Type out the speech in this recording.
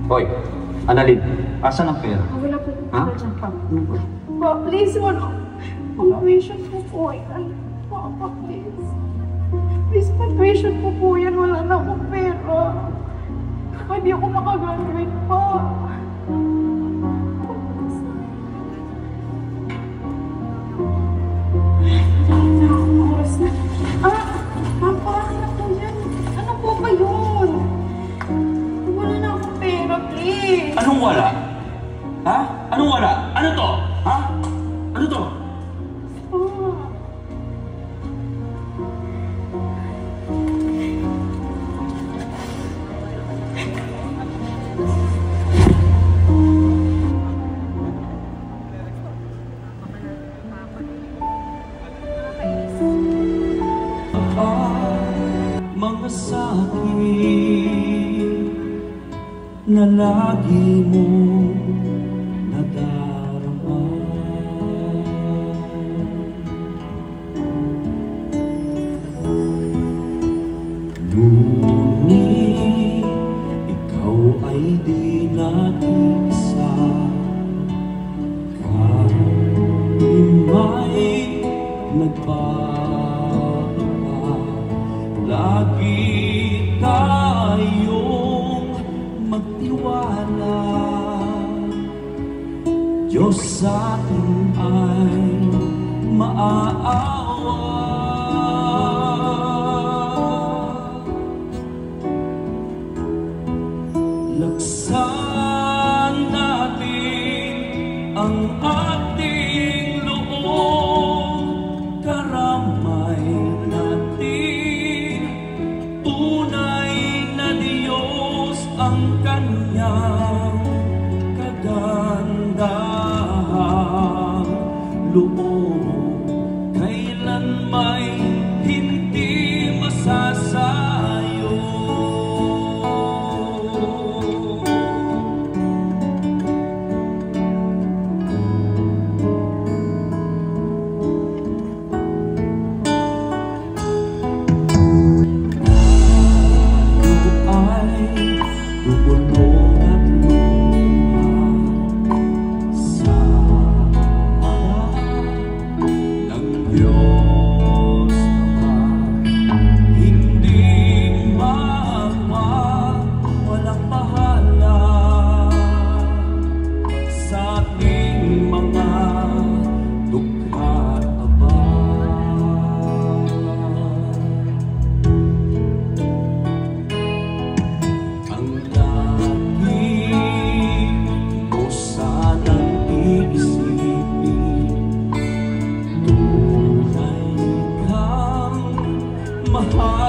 Hoy, Annalyn, asan ang pera? Wala po. Ha? Pa, please, wala. Pag-tuition po po yan. Papa, please. Please, pag-tuition po po yan. Wala na akong pera. Hindi ako makagraduate pa. Papa, ano po yan? Ano po ba yun? Wala na akong pera, please. Anong wala? Ha? Anong wala? Ano to? Ha? Ano to? Mga sakit na lagi mong nadarama, ngunit ikaw ay di nag-isa. Kahit may nagbago pa, lagi tayong magtiwala. Diyos sa atin ay maaawa. Laksan natin ang ating loob, karamay natin tunay na Diyos ang Kanyang kagandahang loob, kailan may hindi masasayo. Mahal